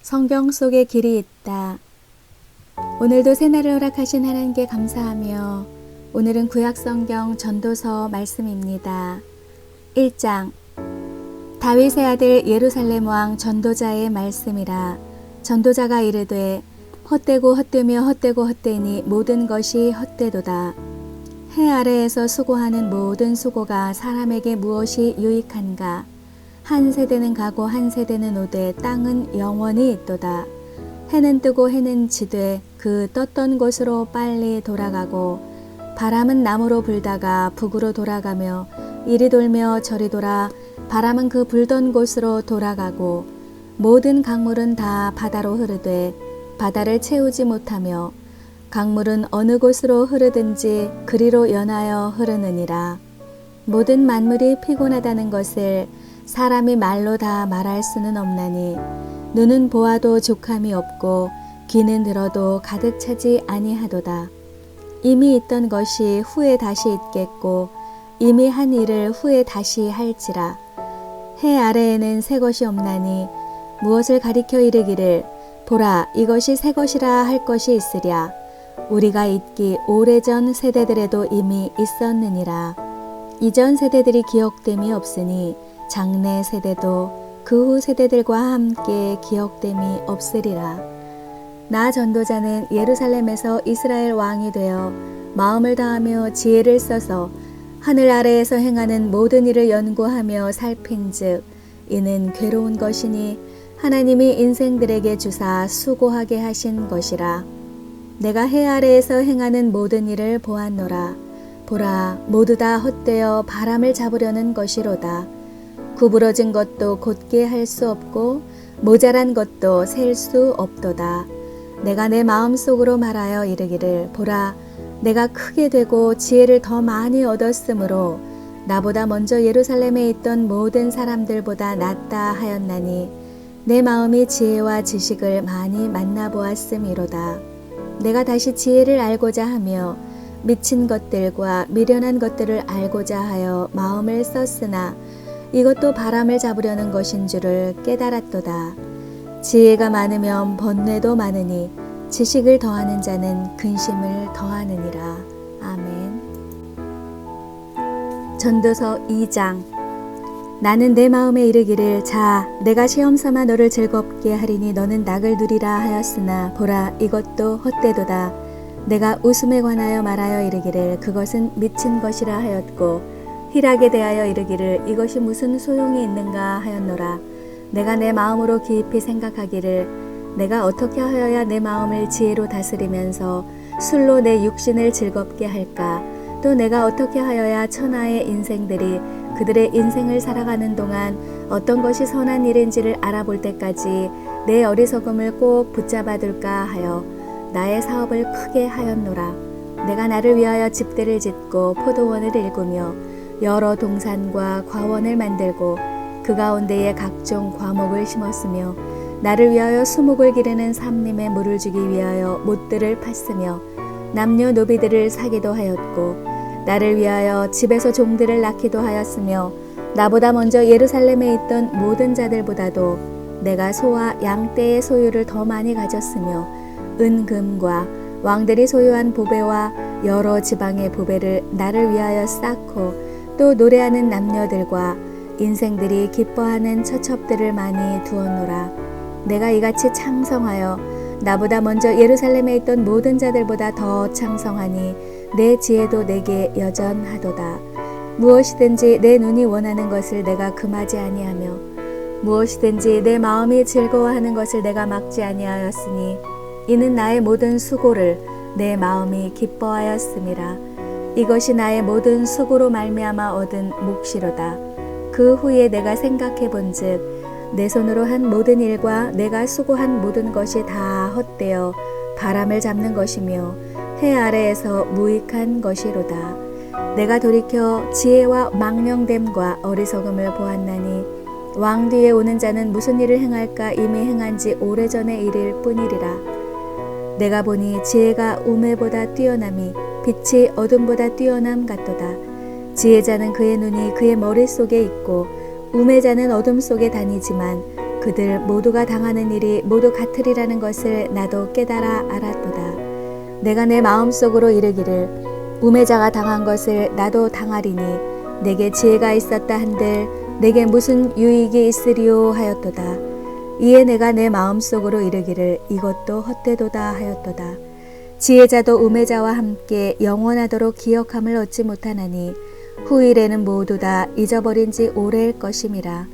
성경 속에 길이 있다. 오늘도 새날을 허락하신 하나님께 감사하며 오늘은 구약성경 전도서 말씀입니다. 1장 다윗의 아들 예루살렘 왕 전도자의 말씀이라. 전도자가 이르되 헛되고 헛되며 헛되고 헛되니 모든 것이 헛되도다. 해 아래에서 수고하는 모든 수고가 사람에게 무엇이 유익한가. 한 세대는 가고 한 세대는 오되 땅은 영원히 있도다. 해는 뜨고 해는 지되 그 떴던 곳으로 빨리 돌아가고 바람은 남으로 불다가 북으로 돌아가며 이리 돌며 저리 돌아 바람은 그 불던 곳으로 돌아가고 모든 강물은 다 바다로 흐르되 바다를 채우지 못하며 강물은 어느 곳으로 흐르든지 그리로 연하여 흐르느니라. 모든 만물이 피곤하다는 것을 사람이 말로 다 말할 수는 없나니 눈은 보아도 족함이 없고 귀는 들어도 가득 차지 아니하도다. 이미 있던 것이 후에 다시 있겠고 이미 한 일을 후에 다시 할지라. 해 아래에는 새 것이 없나니 무엇을 가리켜 이르기를 보라 이것이 새 것이라 할 것이 있으랴. 우리가 있기 오래전 세대들에도 이미 있었느니라. 이전 세대들이 기억됨이 없으니 장래 세대도 그 후 세대들과 함께 기억됨이 없으리라. 나 전도자는 예루살렘에서 이스라엘 왕이 되어 마음을 다하며 지혜를 써서 하늘 아래에서 행하는 모든 일을 연구하며 살핀즉 이는 괴로운 것이니 하나님이 인생들에게 주사 수고하게 하신 것이라. 내가 해 아래에서 행하는 모든 일을 보았노라. 보라 모두 다 헛되어 바람을 잡으려는 것이로다. 구부러진 것도 곧게 할 수 없고 모자란 것도 셀 수 없도다. 내가 내 마음속으로 말하여 이르기를 보라 내가 크게 되고 지혜를 더 많이 얻었으므로 나보다 먼저 예루살렘에 있던 모든 사람들보다 낫다 하였나니 내 마음이 지혜와 지식을 많이 만나보았음이로다. 내가 다시 지혜를 알고자 하며 미친 것들과 미련한 것들을 알고자 하여 마음을 썼으나 이것도 바람을 잡으려는 것인 줄을 깨달았도다. 지혜가 많으면 번뇌도 많으니 지식을 더하는 자는 근심을 더하느니라. 아멘. 전도서 2장 나는 내 마음에 이르기를 자 내가 시험 삼아 너를 즐겁게 하리니 너는 낙을 누리라 하였으나 보라 이것도 헛되도다. 내가 웃음에 관하여 말하여 이르기를 그것은 미친 것이라 하였고 희락에 대하여 이르기를 이것이 무슨 소용이 있는가 하였노라. 내가 내 마음으로 깊이 생각하기를 내가 어떻게 하여야 내 마음을 지혜로 다스리면서 술로 내 육신을 즐겁게 할까. 또 내가 어떻게 하여야 천하의 인생들이 그들의 인생을 살아가는 동안 어떤 것이 선한 일인지를 알아볼 때까지 내 어리석음을 꼭 붙잡아둘까 하여 나의 사업을 크게 하였노라. 내가 나를 위하여 집들을 짓고 포도원을 일구며 여러 동산과 과원을 만들고 그 가운데에 각종 과목을 심었으며 나를 위하여 수목을 기르는 삼림에 물을 주기 위하여 못들을 팠으며 남녀노비들을 사기도 하였고 나를 위하여 집에서 종들을 낳기도 하였으며 나보다 먼저 예루살렘에 있던 모든 자들보다도 내가 소와 양떼의 소유를 더 많이 가졌으며 은금과 왕들이 소유한 보배와 여러 지방의 보배를 나를 위하여 쌓고 또 노래하는 남녀들과 인생들이 기뻐하는 처첩들을 많이 두었노라. 내가 이같이 창성하여 나보다 먼저 예루살렘에 있던 모든 자들보다 더 창성하니 내 지혜도 내게 여전하도다. 무엇이든지 내 눈이 원하는 것을 내가 금하지 아니하며 무엇이든지 내 마음이 즐거워하는 것을 내가 막지 아니하였으니 이는 나의 모든 수고를 내 마음이 기뻐하였음이라. 이것이 나의 모든 수고로 말미암아 얻은 몫이로다. 그 후에 내가 생각해 본즉 내 손으로 한 모든 일과 내가 수고한 모든 것이 다 헛되어 바람을 잡는 것이며 해 아래에서 무익한 것이로다. 내가 돌이켜 지혜와 망령됨과 어리석음을 보았나니 왕 뒤에 오는 자는 무슨 일을 행할까 이미 행한 지 오래전의 일일 뿐이리라. 내가 보니 지혜가 우매보다 뛰어남이 빛이 어둠보다 뛰어남 같도다. 지혜자는 그의 눈이 그의 머릿속에 있고 우매자는 어둠 속에 다니지만 그들 모두가 당하는 일이 모두 같으리라는 것을 나도 깨달아 알았도다. 내가 내 마음속으로 이르기를 우매자가 당한 것을 나도 당하리니 내게 지혜가 있었다 한들 내게 무슨 유익이 있으리요 하였도다. 이에 내가 내 마음속으로 이르기를 이것도 헛되도다 하였도다. 지혜자도 우매자와 함께 영원하도록 기억함을 얻지 못하나니 후일에는 모두 다 잊어버린 지 오래일 것임이라.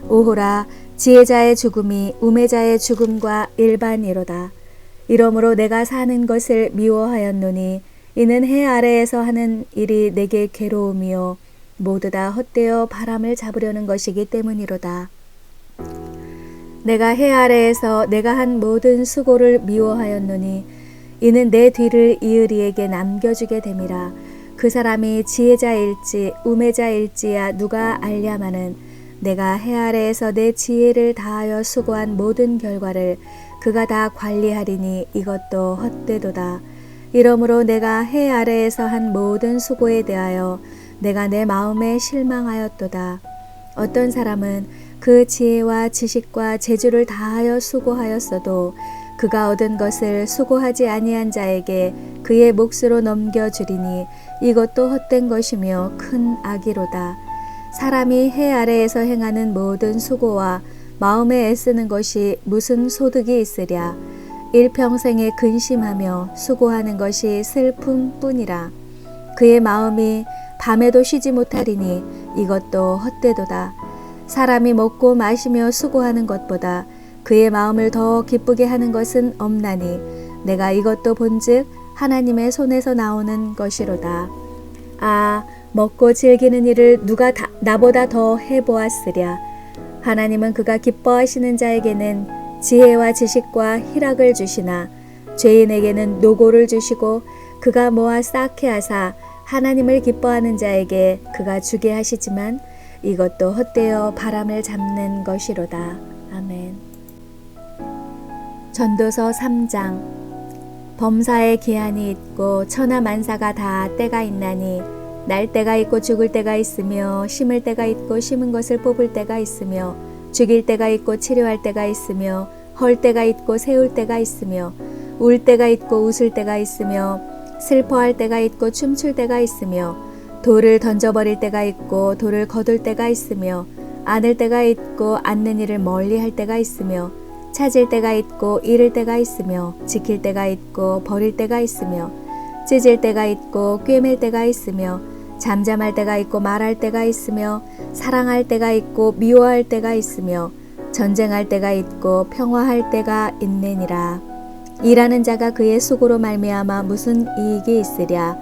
오호라, 지혜자의 죽음이 우매자의 죽음과 일반이로다. 이러므로 내가 사는 것을 미워하였노니 이는 해 아래에서 하는 일이 내게 괴로움이요 모두 다 헛되어 바람을 잡으려는 것이기 때문이로다. 내가 해 아래에서 내가 한 모든 수고를 미워하였노니 이는 내 뒤를 이으리에게 남겨주게 됨이라. 그 사람이 지혜자일지 우매자일지야 누가 알랴마는 내가 해 아래에서 내 지혜를 다하여 수고한 모든 결과를 그가 다 관리하리니 이것도 헛되도다. 이러므로 내가 해 아래에서 한 모든 수고에 대하여 내가 내 마음에 실망하였도다. 어떤 사람은 그 지혜와 지식과 재주를 다하여 수고하였어도 그가 얻은 것을 수고하지 아니한 자에게 그의 몫으로 넘겨주리니 이것도 헛된 것이며 큰 악이로다. 사람이 해 아래에서 행하는 모든 수고와 마음에 애쓰는 것이 무슨 소득이 있으랴. 일평생에 근심하며 수고하는 것이 슬픔뿐이라. 그의 마음이 밤에도 쉬지 못하리니 이것도 헛되도다. 사람이 먹고 마시며 수고하는 것보다 그의 마음을 더 기쁘게 하는 것은 없나니 내가 이것도 본즉 하나님의 손에서 나오는 것이로다. 아, 먹고 즐기는 일을 누가 나보다 더 해보았으랴. 하나님은 그가 기뻐하시는 자에게는 지혜와 지식과 희락을 주시나 죄인에게는 노고를 주시고 그가 모아 쌓게 하사 하나님을 기뻐하는 자에게 그가 주게 하시지만 이것도 헛되어 바람을 잡는 것이로다. 아멘. 전도서 3장. 범사에 기한이 있고 천하 만사가 다 때가 있나니 날 때가 있고 죽을 때가 있으며 심을 때가 있고 심은 것을 뽑을 때가 있으며 죽일 때가 있고 치료할 때가 있으며 헐 때가 있고 세울 때가 있으며 울 때가 있고 웃을 때가 있으며 슬퍼할 때가 있고 춤출 때가 있으며 돌을 던져버릴 때가 있고 돌을 거둘 때가 있으며 안을 때가 있고 앉는 일을 멀리할 때가 있으며 찾을 때가 있고 잃을 때가 있으며 지킬 때가 있고 버릴 때가 있으며 찢을 때가 있고 꿰맬 때가 있으며 잠잠할 때가 있고 말할 때가 있으며 사랑할 때가 있고 미워할 때가 있으며 전쟁할 때가 있고 평화할 때가 있느니라. 일하는 자가 그의 수고로 말미암아 무슨 이익이 있으랴.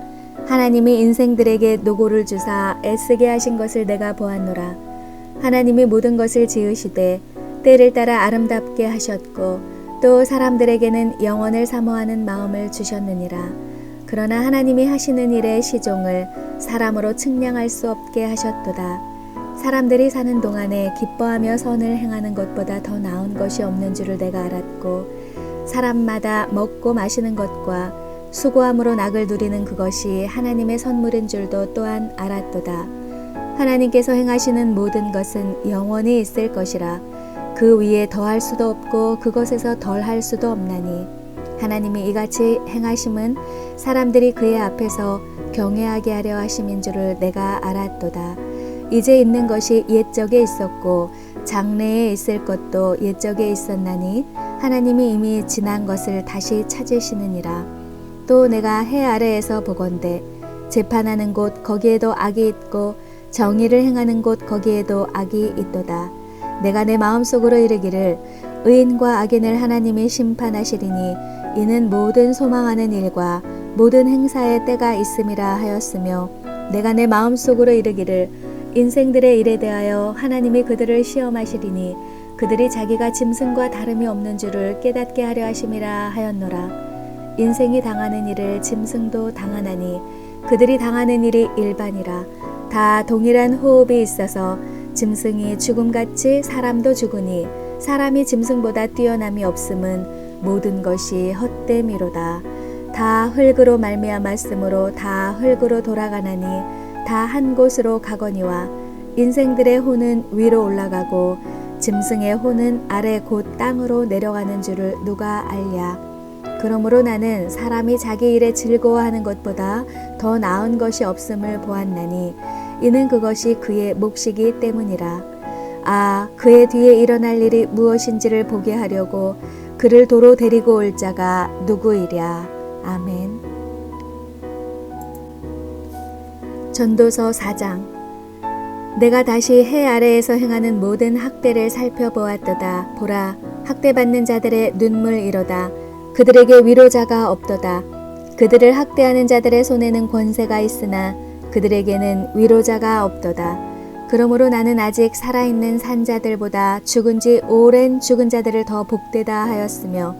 하나님이 인생들에게 노고를 주사 애쓰게 하신 것을 내가 보았노라. 하나님이 모든 것을 지으시되 때를 따라 아름답게 하셨고 또 사람들에게는 영원을 사모하는 마음을 주셨느니라. 그러나 하나님이 하시는 일의 시종을 사람으로 측량할 수 없게 하셨도다. 사람들이 사는 동안에 기뻐하며 선을 행하는 것보다 더 나은 것이 없는 줄을 내가 알았고 사람마다 먹고 마시는 것과 수고함으로 낙을 누리는 그것이 하나님의 선물인 줄도 또한 알았도다. 하나님께서 행하시는 모든 것은 영원히 있을 것이라. 그 위에 더할 수도 없고 그것에서 덜할 수도 없나니 하나님이 이같이 행하심은 사람들이 그의 앞에서 경외하게 하려 하심인 줄을 내가 알았도다. 이제 있는 것이 옛적에 있었고 장래에 있을 것도 옛적에 있었나니 하나님이 이미 지난 것을 다시 찾으시느니라. 또 내가 해 아래에서 보건대 재판하는 곳 거기에도 악이 있고 정의를 행하는 곳 거기에도 악이 있도다. 내가 내 마음속으로 이르기를 의인과 악인을 하나님이 심판하시리니 이는 모든 소망하는 일과 모든 행사의 때가 있음이라 하였으며 내가 내 마음속으로 이르기를 인생들의 일에 대하여 하나님이 그들을 시험하시리니 그들이 자기가 짐승과 다름이 없는 줄을 깨닫게 하려 하심이라 하였노라. 인생이 당하는 일을 짐승도 당하나니 그들이 당하는 일이 일반이라. 다 동일한 호흡이 있어서 짐승이 죽음같이 사람도 죽으니 사람이 짐승보다 뛰어남이 없음은 모든 것이 헛됨이로다. 다 흙으로 말미암았으므로 다 흙으로 돌아가나니 다 한 곳으로 가거니와 인생들의 혼은 위로 올라가고 짐승의 혼은 아래 곧 땅으로 내려가는 줄을 누가 알랴. 그러므로 나는 사람이 자기 일에 즐거워하는 것보다 더 나은 것이 없음을 보았나니 이는 그것이 그의 몫이기 때문이라. 아, 그의 뒤에 일어날 일이 무엇인지를 보게 하려고 그를 도로 데리고 올 자가 누구이랴. 아멘. 전도서 4장. 내가 다시 해 아래에서 행하는 모든 학대를 살펴보았도다. 보라, 학대받는 자들의 눈물이로다. 그들에게 위로자가 없도다. 그들을 학대하는 자들의 손에는 권세가 있으나 그들에게는 위로자가 없도다. 그러므로 나는 아직 살아있는 산자들보다 죽은 지 오랜 죽은 자들을 더 복되다 하였으며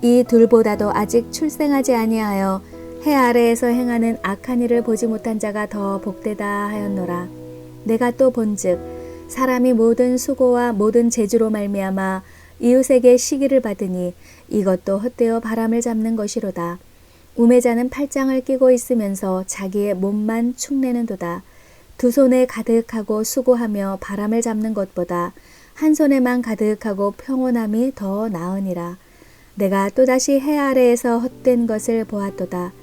이 둘보다도 아직 출생하지 아니하여 해 아래에서 행하는 악한 일을 보지 못한 자가 더 복되다 하였노라. 내가 또 본즉 사람이 모든 수고와 모든 재주로 말미암아 이웃에게 시기를 받으니 이것도 헛되어 바람을 잡는 것이로다. 우매자는 팔짱을 끼고 있으면서 자기의 몸만 축내는도다. 두 손에 가득하고 수고하며 바람을 잡는 것보다 한 손에만 가득하고 평온함이 더 나으니라. 내가 또다시 해 아래에서 헛된 것을 보았도다.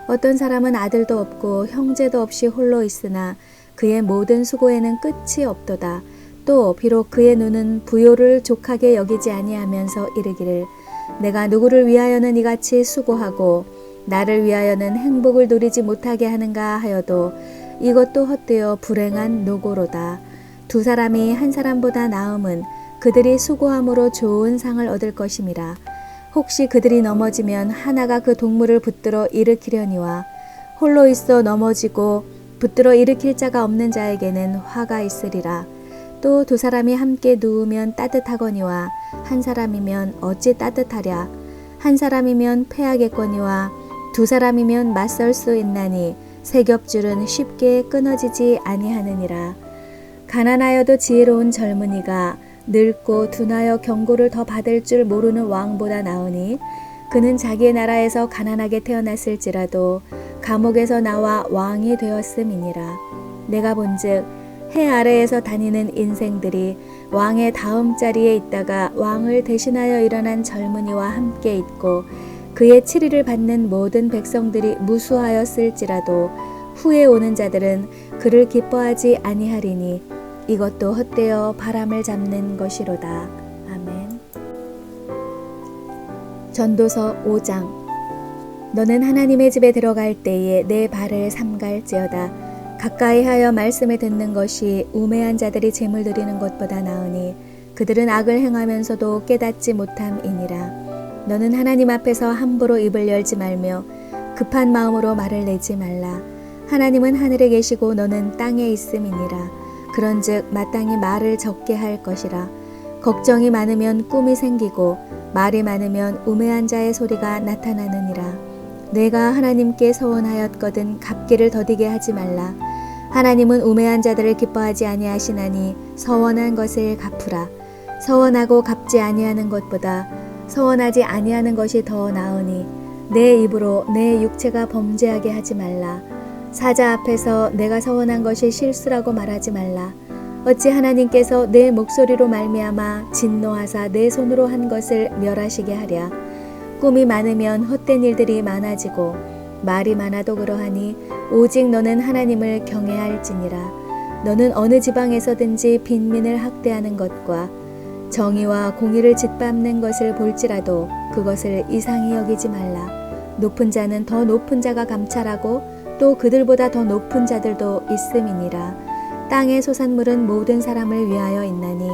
어떤 사람은 아들도 없고 형제도 없이 홀로 있으나 그의 모든 수고에는 끝이 없도다. 또 비록 그의 눈은 부요를 족하게 여기지 아니하면서 이르기를 내가 누구를 위하여는 이같이 수고하고 나를 위하여는 행복을 누리지 못하게 하는가 하여도 이것도 헛되어 불행한 노고로다. 두 사람이 한 사람보다 나음은 그들이 수고함으로 좋은 상을 얻을 것임이라. 혹시 그들이 넘어지면 하나가 그 동물을 붙들어 일으키려니와 홀로 있어 넘어지고 붙들어 일으킬 자가 없는 자에게는 화가 있으리라. 또 두 사람이 함께 누우면 따뜻하거니와 한 사람이면 어찌 따뜻하랴. 한 사람이면 패하겠거니와 두 사람이면 맞설 수 있나니 세 겹줄은 쉽게 끊어지지 아니하느니라. 가난하여도 지혜로운 젊은이가 늙고 둔하여 경고를 더 받을 줄 모르는 왕보다 나으니 그는 자기의 나라에서 가난하게 태어났을지라도 감옥에서 나와 왕이 되었음이니라. 내가 본즉 해 아래에서 다니는 인생들이 왕의 다음 자리에 있다가 왕을 대신하여 일어난 젊은이와 함께 있고 그의 치리를 받는 모든 백성들이 무수하였을지라도 후에 오는 자들은 그를 기뻐하지 아니하리니 이것도 헛되어 바람을 잡는 것이로다. 아멘. 전도서 5장. 너는 하나님의 집에 들어갈 때에 내 발을 삼갈지어다. 가까이 하여 말씀을 듣는 것이 우매한 자들이 재물 드리는 것보다 나으니 그들은 악을 행하면서도 깨닫지 못함이니라. 너는 하나님 앞에서 함부로 입을 열지 말며 급한 마음으로 말을 내지 말라. 하나님은 하늘에 계시고 너는 땅에 있음이니라. 그런즉 마땅히 말을 적게 할 것이라. 걱정이 많으면 꿈이 생기고 말이 많으면 우매한 자의 소리가 나타나느니라. 내가 하나님께 서원하였거든 갚기를 더디게 하지 말라. 하나님은 우매한 자들을 기뻐하지 아니하시나니 서원한 것을 갚으라. 서원하고 갚지 아니하는 것보다 서원하지 아니하는 것이 더 나으니 내 입으로 내 육체가 범죄하게 하지 말라. 사자 앞에서 내가 서원한 것이 실수라고 말하지 말라. 어찌 하나님께서 내 목소리로 말미암아 진노하사 내 손으로 한 것을 멸하시게 하랴. 꿈이 많으면 헛된 일들이 많아지고 말이 많아도 그러하니 오직 너는 하나님을 경외할지니라. 너는 어느 지방에서든지 빈민을 학대하는 것과 정의와 공의를 짓밟는 것을 볼지라도 그것을 이상히 여기지 말라. 높은 자는 더 높은 자가 감찰하고 또 그들보다 더 높은 자들도 있음이니라. 땅의 소산물은 모든 사람을 위하여 있나니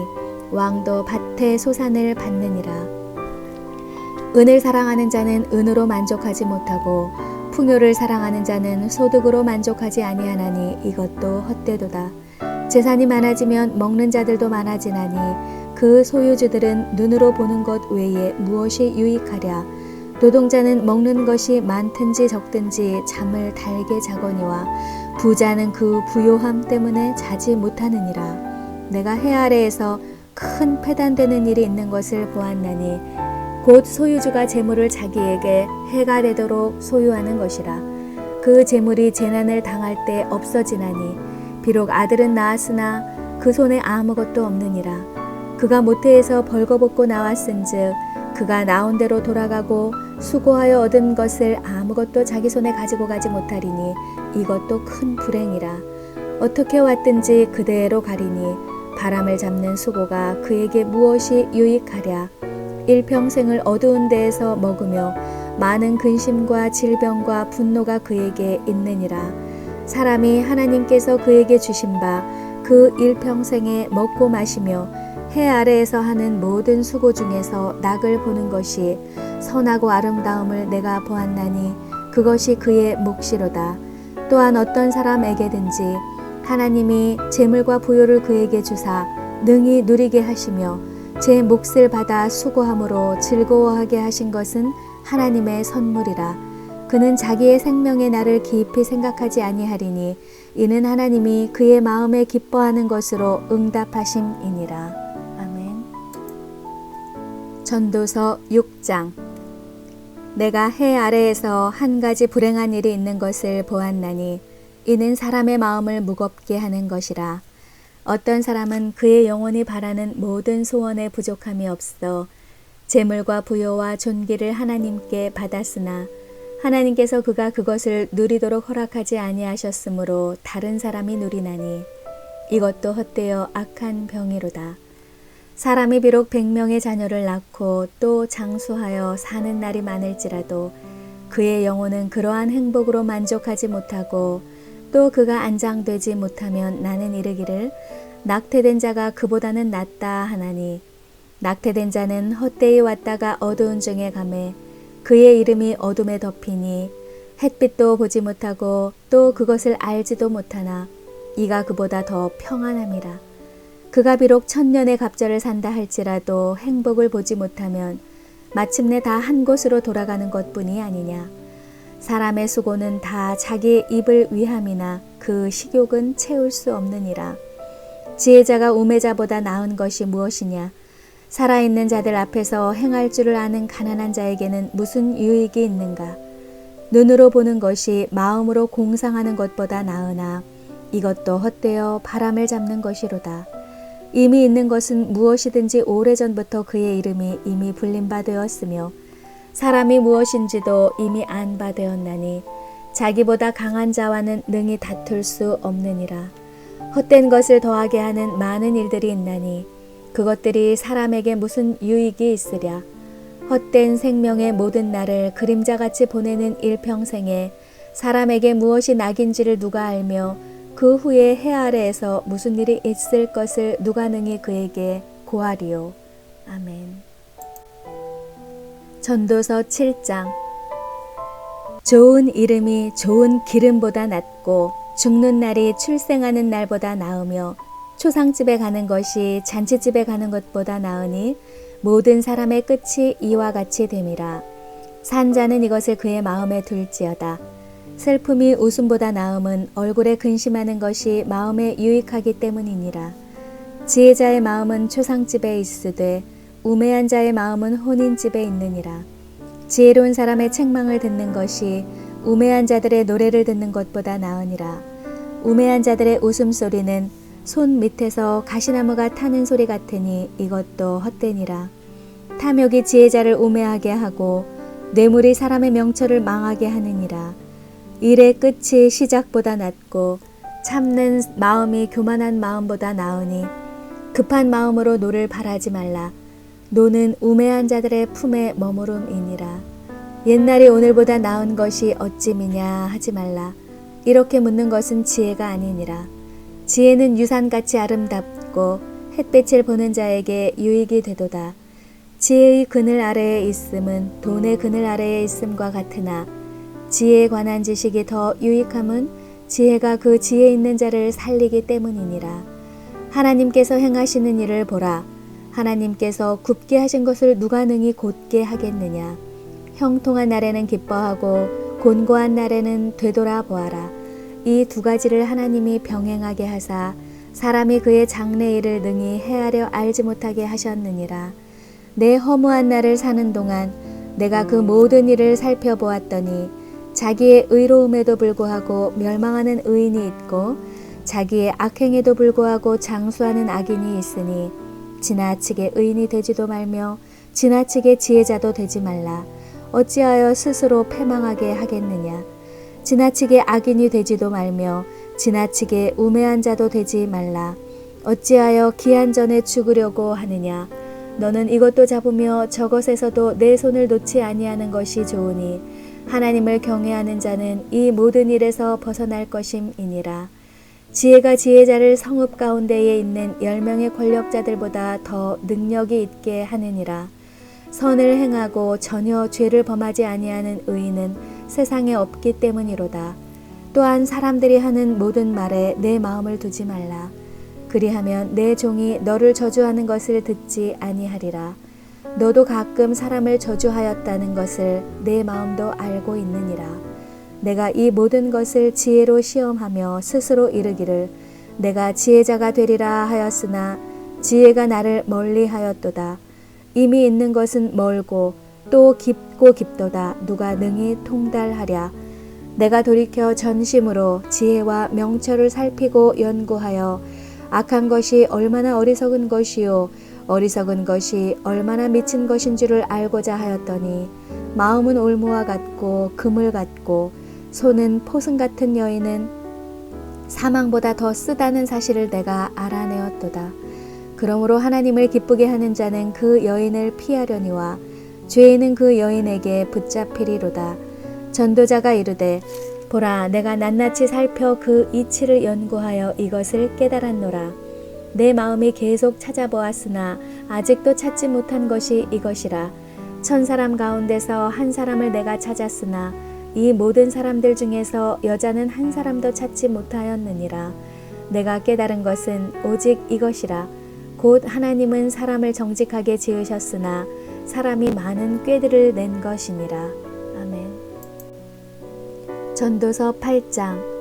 왕도 밭의 소산을 받느니라. 은을 사랑하는 자는 은으로 만족하지 못하고 풍요를 사랑하는 자는 소득으로 만족하지 아니하나니 이것도 헛되도다. 재산이 많아지면 먹는 자들도 많아지나니 그 소유주들은 눈으로 보는 것 외에 무엇이 유익하랴. 노동자는 먹는 것이 많든지 적든지 잠을 달게 자거니와 부자는 그 부요함 때문에 자지 못하느니라. 내가 해 아래에서 큰 패단되는 일이 있는 것을 보았나니 곧 소유주가 재물을 자기에게 해가 되도록 소유하는 것이라. 그 재물이 재난을 당할 때 없어지나니 비록 아들은 낳았으나 그 손에 아무것도 없느니라. 그 그가 모태에서 벌거벗고 나왔은즉 그가 나온 대로 돌아가고 수고하여 얻은 것을 아무것도 자기 손에 가지고 가지 못하리니 이것도 큰 불행이라. 어떻게 왔든지 그대로 가리니 바람을 잡는 수고가 그에게 무엇이 유익하랴. 일평생을 어두운 데에서 먹으며 많은 근심과 질병과 분노가 그에게 있느니라. 사람이 하나님께서 그에게 주신 바 그 일평생에 먹고 마시며 해 아래에서 하는 모든 수고 중에서 낙을 보는 것이 선하고 아름다움을 내가 보았나니 그것이 그의 몫이로다. 또한 어떤 사람에게든지 하나님이 재물과 부요를 그에게 주사 능히 누리게 하시며 제 몫을 받아 수고함으로 즐거워하게 하신 것은 하나님의 선물이라. 그는 자기의 생명의 날을 깊이 생각하지 아니하리니 이는 하나님이 그의 마음에 기뻐하는 것으로 응답하심이니라. 아멘. 전도서 6장. 내가 해 아래에서 한 가지 불행한 일이 있는 것을 보았나니 이는 사람의 마음을 무겁게 하는 것이라. 어떤 사람은 그의 영혼이 바라는 모든 소원에 부족함이 없어 재물과 부요와 존귀를 하나님께 받았으나 하나님께서 그가 그것을 누리도록 허락하지 아니하셨으므로 다른 사람이 누리나니 이것도 헛되어 악한 병이로다. 사람이 비록 100명의 자녀를 낳고 또 장수하여 사는 날이 많을지라도 그의 영혼은 그러한 행복으로 만족하지 못하고 또 그가 안장되지 못하면 나는 이르기를 낙태된 자가 그보다는 낫다 하나니 낙태된 자는 헛되이 왔다가 어두운 중에 가매 그의 이름이 어둠에 덮이니 햇빛도 보지 못하고 또 그것을 알지도 못하나 이가 그보다 더 평안함이라. 그가 비록 1000년의 갑절을 산다 할지라도 행복을 보지 못하면 마침내 다 한 곳으로 돌아가는 것뿐이 아니냐. 사람의 수고는 다 자기의 입을 위함이나 그 식욕은 채울 수 없느니라. 지혜자가 우매자보다 나은 것이 무엇이냐. 살아있는 자들 앞에서 행할 줄을 아는 가난한 자에게는 무슨 유익이 있는가. 눈으로 보는 것이 마음으로 공상하는 것보다 나으나 이것도 헛되어 바람을 잡는 것이로다. 이미 있는 것은 무엇이든지 오래전부터 그의 이름이 이미 불린 바 되었으며 사람이 무엇인지도 이미 안 바 되었나니 자기보다 강한 자와는 능히 다툴 수 없느니라. 헛된 것을 더하게 하는 많은 일들이 있나니 그것들이 사람에게 무슨 유익이 있으랴. 헛된 생명의 모든 날을 그림자같이 보내는 일평생에 사람에게 무엇이 낙인지를 누가 알며 그 후에 해 아래에서 무슨 일이 있을 것을 누가 능히 그에게 고하리요. 아멘. 전도서 7장. 좋은 이름이 좋은 기름보다 낫고 죽는 날이 출생하는 날보다 나으며 초상집에 가는 것이 잔치집에 가는 것보다 나으니 모든 사람의 끝이 이와 같이 됨이라. 산자는 이것을 그의 마음에 둘지어다. 슬픔이 웃음보다 나음은 얼굴에 근심하는 것이 마음에 유익하기 때문이니라. 지혜자의 마음은 초상집에 있으되 우매한 자의 마음은 혼인집에 있느니라. 지혜로운 사람의 책망을 듣는 것이 우매한 자들의 노래를 듣는 것보다 나으니라. 우매한 자들의 웃음소리는 손 밑에서 가시나무가 타는 소리 같으니 이것도 헛되니라. 탐욕이 지혜자를 우매하게 하고 뇌물이 사람의 명철을 망하게 하느니라. 일의 끝이 시작보다 낫고 참는 마음이 교만한 마음보다 나으니 급한 마음으로 노를 바라지 말라. 노는 우매한 자들의 품에 머무름이니라. 옛날이 오늘보다 나은 것이 어찌미냐 하지 말라. 이렇게 묻는 것은 지혜가 아니니라. 지혜는 유산같이 아름답고 햇빛을 보는 자에게 유익이 되도다. 지혜의 그늘 아래에 있음은 돈의 그늘 아래에 있음과 같으나 지혜에 관한 지식이 더 유익함은 지혜가 그 지혜 있는 자를 살리기 때문이니라. 하나님께서 행하시는 일을 보라. 하나님께서 굽게 하신 것을 누가 능히 곧게 하겠느냐. 형통한 날에는 기뻐하고 곤고한 날에는 되돌아 보아라. 이 두 가지를 하나님이 병행하게 하사 사람이 그의 장래일을 능히 헤아려 알지 못하게 하셨느니라. 내 허무한 날을 사는 동안 내가 그 모든 일을 살펴보았더니 자기의 의로움에도 불구하고 멸망하는 의인이 있고 자기의 악행에도 불구하고 장수하는 악인이 있으니 지나치게 의인이 되지도 말며 지나치게 지혜자도 되지 말라. 어찌하여 스스로 패망하게 하겠느냐. 지나치게 악인이 되지도 말며 지나치게 우매한 자도 되지 말라. 어찌하여 기한 전에 죽으려고 하느냐. 너는 이것도 잡으며 저것에서도 내 손을 놓지 아니하는 것이 좋으니 하나님을 경외하는 자는 이 모든 일에서 벗어날 것임이니라. 지혜가 지혜자를 성읍 가운데에 있는 10명의 권력자들보다 더 능력이 있게 하느니라. 선을 행하고 전혀 죄를 범하지 아니하는 의인은 세상에 없기 때문이로다. 또한 사람들이 하는 모든 말에 내 마음을 두지 말라. 그리하면 내 종이 너를 저주하는 것을 듣지 아니하리라. 너도 가끔 사람을 저주하였다는 것을 내 마음도 알고 있느니라. 내가 이 모든 것을 지혜로 시험하며 스스로 이르기를 내가 지혜자가 되리라 하였으나 지혜가 나를 멀리하였도다. 이미 있는 것은 멀고 또 깊고 깊도다. 누가 능히 통달하랴. 내가 돌이켜 전심으로 지혜와 명철을 살피고 연구하여 악한 것이 얼마나 어리석은 것이요 어리석은 것이 얼마나 미친 것인 줄을 알고자 하였더니 마음은 올무와 같고 그물 같고 손은 포승 같은 여인은 사망보다 더 쓰다는 사실을 내가 알아내었도다. 그러므로 하나님을 기쁘게 하는 자는 그 여인을 피하려니와 죄인은 그 여인에게 붙잡히리로다. 전도자가 이르되 보라 내가 낱낱이 살펴 그 이치를 연구하여 이것을 깨달았노라. 내 마음이 계속 찾아보았으나 아직도 찾지 못한 것이 이것이라. 1000사람 가운데서 한 사람을 내가 찾았으나 이 모든 사람들 중에서 여자는 한 사람도 찾지 못하였느니라. 내가 깨달은 것은 오직 이것이라. 곧 하나님은 사람을 정직하게 지으셨으나 사람이 많은 꾀들을 낸 것이니라. 아멘. 전도서 8장.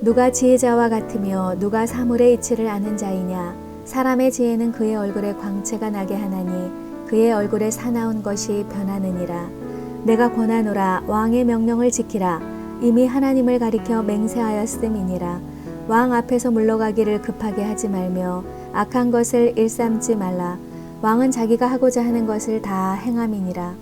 누가 지혜자와 같으며 누가 사물의 이치를 아는 자이냐. 사람의 지혜는 그의 얼굴에 광채가 나게 하나니 그의 얼굴에 사나운 것이 변하느니라. 내가 권하노라. 왕의 명령을 지키라. 이미 하나님을 가리켜 맹세하였음이니라. 왕 앞에서 물러가기를 급하게 하지 말며 악한 것을 일삼지 말라. 왕은 자기가 하고자 하는 것을 다 행함이니라.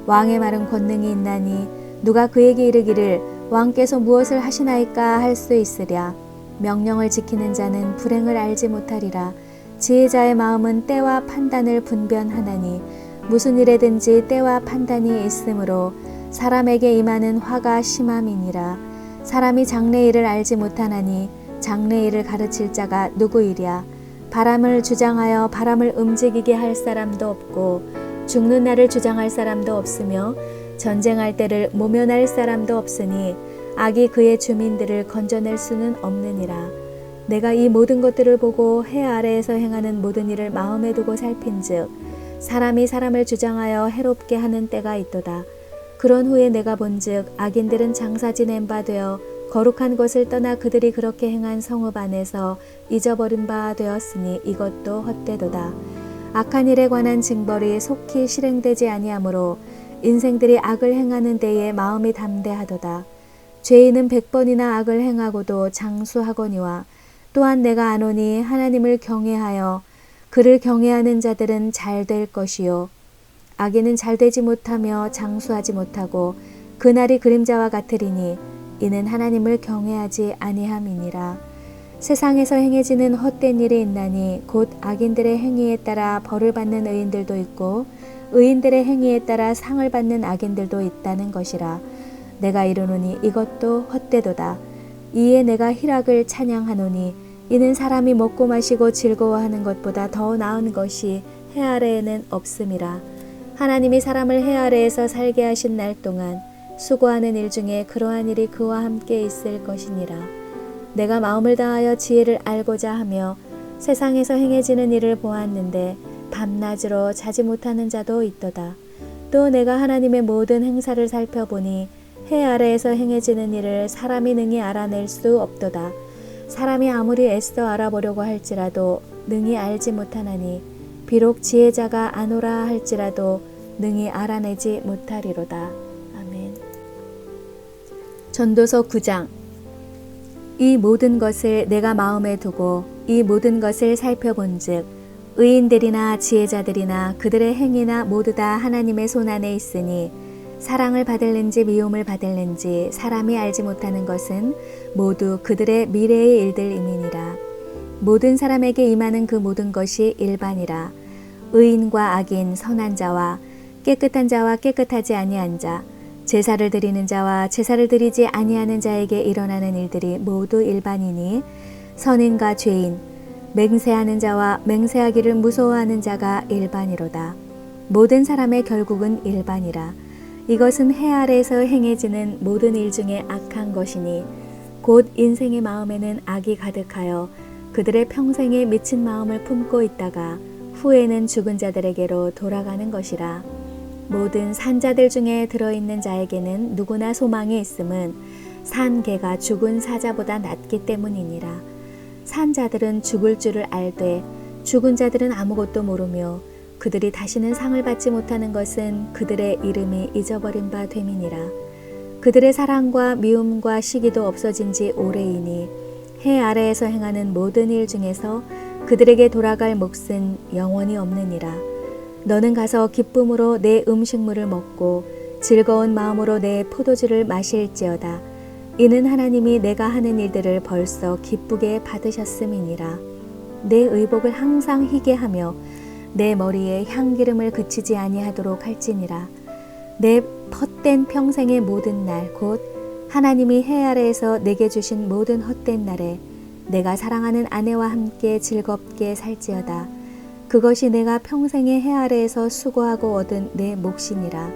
왕의 말은 권능이 있나니 누가 그에게 이르기를 왕께서 무엇을 하시나이까 할 수 있으랴. 명령을 지키는 자는 불행을 알지 못하리라. 지혜자의 마음은 때와 판단을 분별하나니 무슨 일에든지 때와 판단이 있으므로 사람에게 임하는 화가 심함이니라. 사람이 장래일을 알지 못하나니 장래일을 가르칠 자가 누구이랴. 바람을 주장하여 바람을 움직이게 할 사람도 없고 죽는 날을 주장할 사람도 없으며 전쟁할 때를 모면할 사람도 없으니 악이 그의 주민들을 건져낼 수는 없느니라. 내가 이 모든 것들을 보고 해 아래에서 행하는 모든 일을 마음에 두고 살핀즉 사람이 사람을 주장하여 해롭게 하는 때가 있도다. 그런 후에 내가 본즉 악인들은 장사 지낸 바 되어 거룩한 것을 떠나 그들이 그렇게 행한 성읍 안에서 잊어버린 바 되었으니 이것도 헛되도다. 악한 일에 관한 징벌이 속히 실행되지 아니하므로 인생들이 악을 행하는 데에 마음이 담대하도다. 죄인은 100번이나 악을 행하고도 장수하거니와 또한 내가 아노니 하나님을 경외하여 그를 경외하는 자들은 잘 될 것이요 악인은 잘 되지 못하며 장수하지 못하고 그날이 그림자와 같으리니 이는 하나님을 경외하지 아니함이니라. 세상에서 행해지는 헛된 일이 있나니 곧 악인들의 행위에 따라 벌을 받는 의인들도 있고 의인들의 행위에 따라 상을 받는 악인들도 있다는 것이라. 내가 이르노니 이것도 헛되도다. 이에 내가 희락을 찬양하노니 이는 사람이 먹고 마시고 즐거워하는 것보다 더 나은 것이 해 아래에는 없음이라. 하나님이 사람을 해 아래에서 살게 하신 날 동안 수고하는 일 중에 그러한 일이 그와 함께 있을 것이니라. 내가 마음을 다하여 지혜를 알고자 하며 세상에서 행해지는 일을 보았는데 밤낮으로 자지 못하는 자도 있도다. 또 내가 하나님의 모든 행사를 살펴보니 해 아래에서 행해지는 일을 사람이 능히 알아낼 수 없도다. 사람이 아무리 애써 알아보려고 할지라도 능히 알지 못하나니 비록 지혜자가 아노라 할지라도 능히 알아내지 못하리로다. 아멘. 전도서 9장. 이 모든 것을 내가 마음에 두고 이 모든 것을 살펴본즉 의인들이나 지혜자들이나 그들의 행위나 모두 다 하나님의 손안에 있으니 사랑을 받을는지 미움을 받을는지 사람이 알지 못하는 것은 모두 그들의 미래의 일들임이니라. 모든 사람에게 임하는 그 모든 것이 일반이라. 의인과 악인, 선한 자와 깨끗한 자와 깨끗하지 아니한 자, 제사를 드리는 자와 제사를 드리지 아니하는 자에게 일어나는 일들이 모두 일반이니 선인과 죄인, 맹세하는 자와 맹세하기를 무서워하는 자가 일반이로다. 모든 사람의 결국은 일반이라. 이것은 해 아래에서 행해지는 모든 일 중에 악한 것이니 곧 인생의 마음에는 악이 가득하여 그들의 평생에 미친 마음을 품고 있다가 후에는 죽은 자들에게로 돌아가는 것이라. 모든 산자들 중에 들어있는 자에게는 누구나 소망이 있음은 산 개가 죽은 사자보다 낫기 때문이니라. 산자들은 죽을 줄을 알되 죽은 자들은 아무것도 모르며 그들이 다시는 상을 받지 못하는 것은 그들의 이름이 잊어버린 바 됨이니라. 그들의 사랑과 미움과 시기도 없어진 지 오래이니 해 아래에서 행하는 모든 일 중에서 그들에게 돌아갈 몫은 영원히 없느니라. 너는 가서 기쁨으로 내 음식물을 먹고 즐거운 마음으로 내 포도주를 마실지어다. 이는 하나님이 내가 하는 일들을 벌써 기쁘게 받으셨음이니라. 내 의복을 항상 희게 하며 내 머리에 향기름을 그치지 아니하도록 할지니라. 내 헛된 평생의 모든 날 곧 하나님이 해 아래에서 내게 주신 모든 헛된 날에 내가 사랑하는 아내와 함께 즐겁게 살지어다. 그것이 내가 평생의 해 아래에서 수고하고 얻은 내 몫이니라.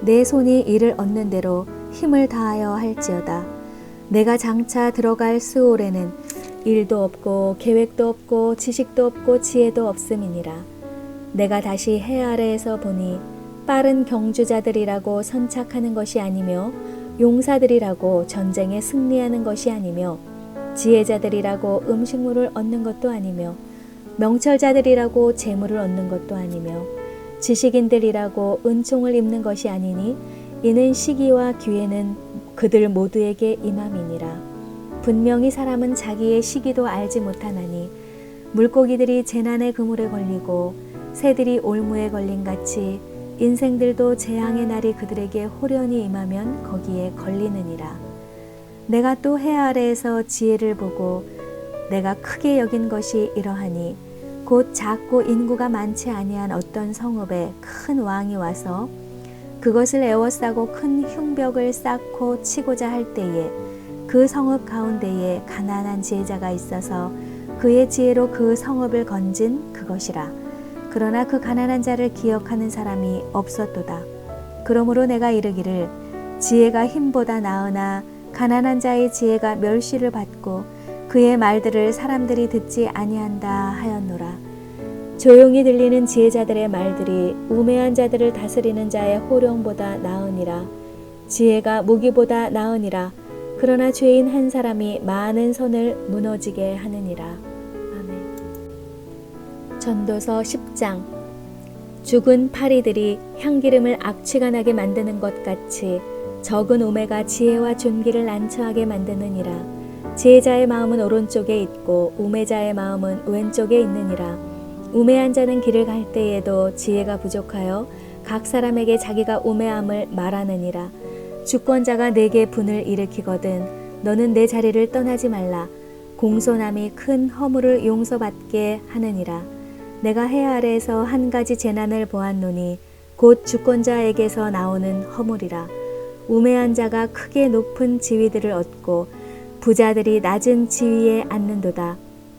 내 손이 이를 얻는 대로 힘을 다하여 할지어다. 내가 장차 들어갈 스올에는 일도 없고 계획도 없고 지식도 없고 지혜도 없음이니라. 내가 다시 해 아래에서 보니 빠른 경주자들이라고 선착하는 것이 아니며 용사들이라고 전쟁에 승리하는 것이 아니며 지혜자들이라고 음식물을 얻는 것도 아니며 명철자들이라고 재물을 얻는 것도 아니며 지식인들이라고 은총을 입는 것이 아니니 이는 시기와 기회는 그들 모두에게 임함이니라. 분명히 사람은 자기의 시기도 알지 못하나니 물고기들이 재난의 그물에 걸리고 새들이 올무에 걸린 같이 인생들도 재앙의 날이 그들에게 호련히 임하면 거기에 걸리느니라. 내가 또 해 아래에서 지혜를 보고 내가 크게 여긴 것이 이러하니 곧 작고 인구가 많지 아니한 어떤 성읍에 큰 왕이 와서 그것을 에워싸고 큰 흉벽을 쌓고 치고자 할 때에 그 성읍 가운데에 가난한 지혜자가 있어서 그의 지혜로 그 성읍을 건진 그것이라. 그러나 그 가난한 자를 기억하는 사람이 없었도다. 그러므로 내가 이르기를 지혜가 힘보다 나으나 가난한 자의 지혜가 멸시를 받고 그의 말들을 사람들이 듣지 아니한다 하였노라. 조용히 들리는 지혜자들의 말들이 우매한 자들을 다스리는 자의 호령보다 나으니라. 지혜가 무기보다 나으니라. 그러나 죄인 한 사람이 많은 선을 무너지게 하느니라. 아멘. 전도서 10장. 죽은 파리들이 향기름을 악취가 나게 만드는 것 같이 적은 우매가 지혜와 존귀를 난처하게 만드느니라. 지혜자의 마음은 오른쪽에 있고 우매자의 마음은 왼쪽에 있느니라. 우매한 자는 길을 갈 때에도 지혜가 부족하여 각 사람에게 자기가 우매함을 말하느니라. 주권자가 내게 분을 일으키거든 너는 내 자리를 떠나지 말라. 공손함이 큰 허물을 용서받게 하느니라. 내가 해 아래에서 한 가지 재난을 보았노니 곧 주권자에게서 나오는 허물이라. 우매한 자가 크게 높은 지위들을 얻고 부자들이 낮은 지위에 앉는도다.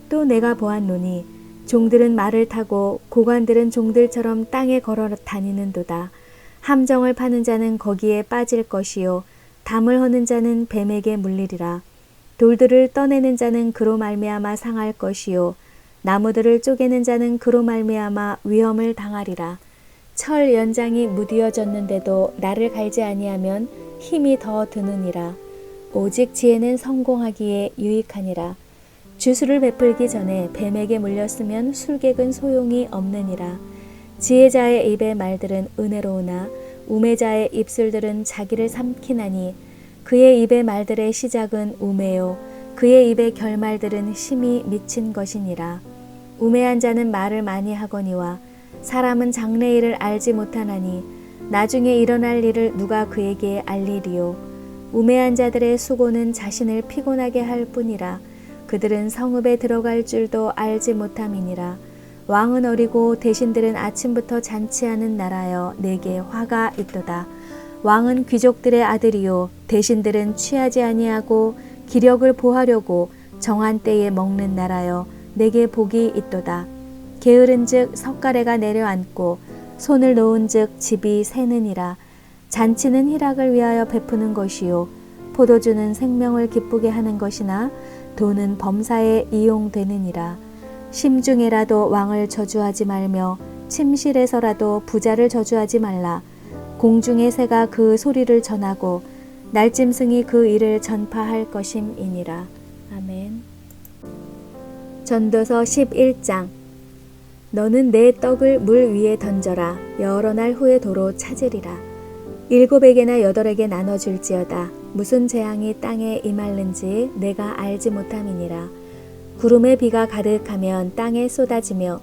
또 내가 보았노니 종들은 말을 타고 고관들은 종들처럼 땅에 걸어 다니는도다. 함정을 파는 자는 거기에 빠질 것이요 담을 허는 자는 뱀에게 물리리라. 돌들을 떠내는 자는 그로 말미암아 상할 것이요 나무들을 쪼개는 자는 그로 말미암아 위험을 당하리라. 철 연장이 무디어졌는데도 나를 갈지 아니하면 힘이 더 드느니라. 오직 지혜는 성공하기에 유익하니라. 주술을 베풀기 전에 뱀에게 물렸으면 술객은 소용이 없느니라. 지혜자의 입의 말들은 은혜로우나 우매자의 입술들은 자기를 삼키나니 그의 입의 말들의 시작은 우매요 그의 입의 결말들은 심히 미친 것이니라. 우매한 자는 말을 많이 하거니와 사람은 장래일을 알지 못하나니 나중에 일어날 일을 누가 그에게 알리리요. 우매한 자들의 수고는 자신을 피곤하게 할 뿐이라. 그들은 성읍에 들어갈 줄도 알지 못함이니라. 왕은 어리고 대신들은 아침부터 잔치하는 나라여 내게 화가 있도다. 왕은 귀족들의 아들이요 대신들은 취하지 아니하고 기력을 보하려고 정한 때에 먹는 나라여 내게 복이 있도다. 게으른즉 석가래가 내려앉고 손을 놓은즉 집이 새느니라. 잔치는 희락을 위하여 베푸는 것이요 포도주는 생명을 기쁘게 하는 것이나 돈은 범사에 이용되느니라. 심중에라도 왕을 저주하지 말며 침실에서라도 부자를 저주하지 말라. 공중의 새가 그 소리를 전하고 날짐승이 그 일을 전파할 것임이니라. 아멘. 전도서 11장. 너는 내 떡을 물 위에 던져라. 여러 날 후에 도로 찾으리라. 7에게나 8에게 나눠줄지어다. 무슨 재앙이 땅에 임할는지 내가 알지 못함이니라. 구름에 비가 가득하면 땅에 쏟아지며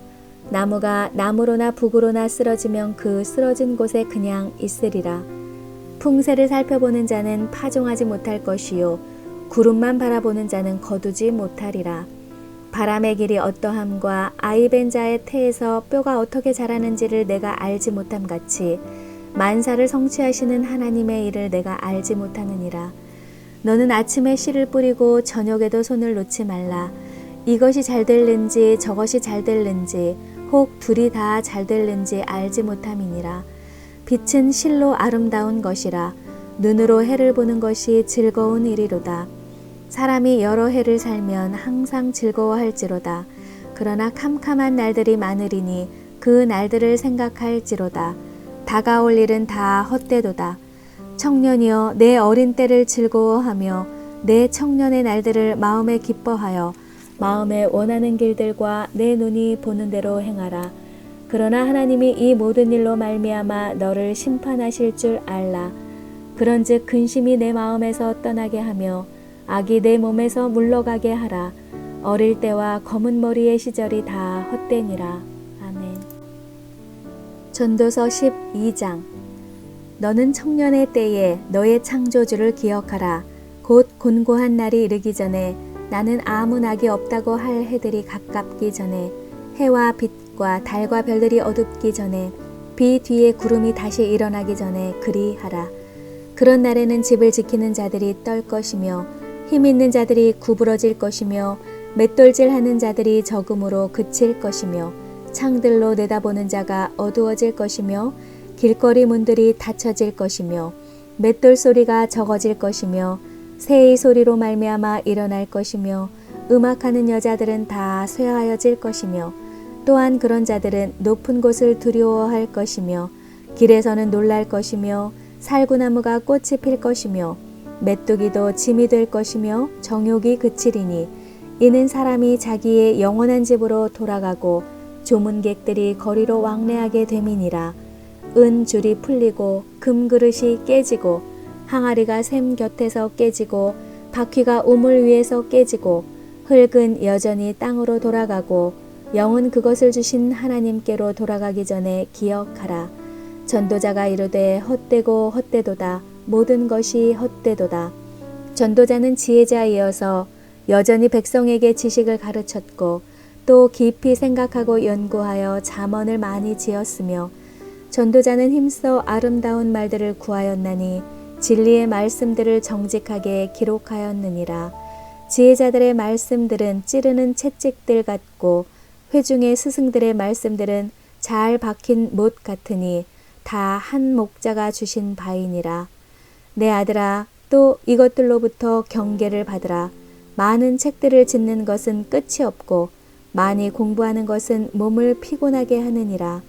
나무가 나무로나 북으로나 쓰러지면 그 쓰러진 곳에 그냥 있으리라. 풍세를 살펴보는 자는 파종하지 못할 것이요 구름만 바라보는 자는 거두지 못하리라. 바람의 길이 어떠함과 아이벤 자의 태에서 뼈가 어떻게 자라는지를 내가 알지 못함 같이 만사를 성취하시는 하나님의 일을 내가 알지 못하느니라. 너는 아침에 씨를 뿌리고 저녁에도 손을 놓지 말라. 이것이 잘 될는지 저것이 잘 될는지 혹 둘이 다 잘 될는지 알지 못함이니라. 빛은 실로 아름다운 것이라. 눈으로 해를 보는 것이 즐거운 일이로다. 사람이 여러 해를 살면 항상 즐거워할지로다. 그러나 캄캄한 날들이 많으리니 그 날들을 생각할지로다. 다가올 일은 다 헛되도다. 청년이여 내 어린 때를 즐거워하며 내 청년의 날들을 마음에 기뻐하여 마음에 원하는 길들과 내 눈이 보는 대로 행하라. 그러나 하나님이 이 모든 일로 말미암아 너를 심판하실 줄 알라. 그런즉 근심이 내 마음에서 떠나게 하며 악이 내 몸에서 물러가게 하라. 어릴 때와 검은 머리의 시절이 다 헛되니라. 아멘. 전도서 12장. 너는 청년의 때에 너의 창조주를 기억하라. 곧 곤고한 날이 이르기 전에 나는 아무 낙이 없다고 할 해들이 가깝기 전에 해와 빛과 달과 별들이 어둡기 전에 비 뒤에 구름이 다시 일어나기 전에 그리하라. 그런 날에는 집을 지키는 자들이 떨 것이며 힘 있는 자들이 구부러질 것이며 맷돌질하는 자들이 적음으로 그칠 것이며 창들로 내다보는 자가 어두워질 것이며 길거리 문들이 닫혀질 것이며 맷돌 소리가 적어질 것이며 새의 소리로 말미암아 일어날 것이며 음악하는 여자들은 다 쇠하여질 것이며 또한 그런 자들은 높은 곳을 두려워할 것이며 길에서는 놀랄 것이며 살구나무가 꽃이 필 것이며 메뚜기도 짐이 될 것이며 정욕이 그치리니 이는 사람이 자기의 영원한 집으로 돌아가고 조문객들이 거리로 왕래하게 됨이니라. 은줄이 풀리고 금그릇이 깨지고 항아리가 샘 곁에서 깨지고 바퀴가 우물 위에서 깨지고 흙은 여전히 땅으로 돌아가고 영은 그것을 주신 하나님께로 돌아가기 전에 기억하라. 전도자가 이르되 헛되고 헛되도다. 모든 것이 헛되도다. 전도자는 지혜자이어서 여전히 백성에게 지식을 가르쳤고 또 깊이 생각하고 연구하여 잠언을 많이 지었으며 전도자는 힘써 아름다운 말들을 구하였나니 진리의 말씀들을 정직하게 기록하였느니라. 지혜자들의 말씀들은 찌르는 채찍들 같고 회중의 스승들의 말씀들은 잘 박힌 못 같으니 다 한 목자가 주신 바이니라. 내 아들아, 또 이것들로부터 경계를 받으라. 많은 책들을 짓는 것은 끝이 없고 많이 공부하는 것은 몸을 피곤하게 하느니라.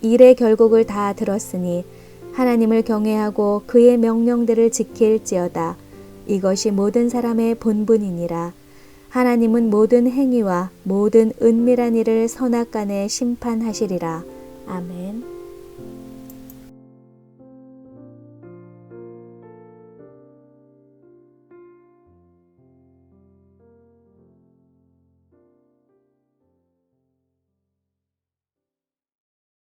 일의 결국을 다 들었으니 하나님을 경외하고 그의 명령들을 지킬지어다. 이것이 모든 사람의 본분이니라. 하나님은 모든 행위와 모든 은밀한 일을 선악간에 심판하시리라. 아멘.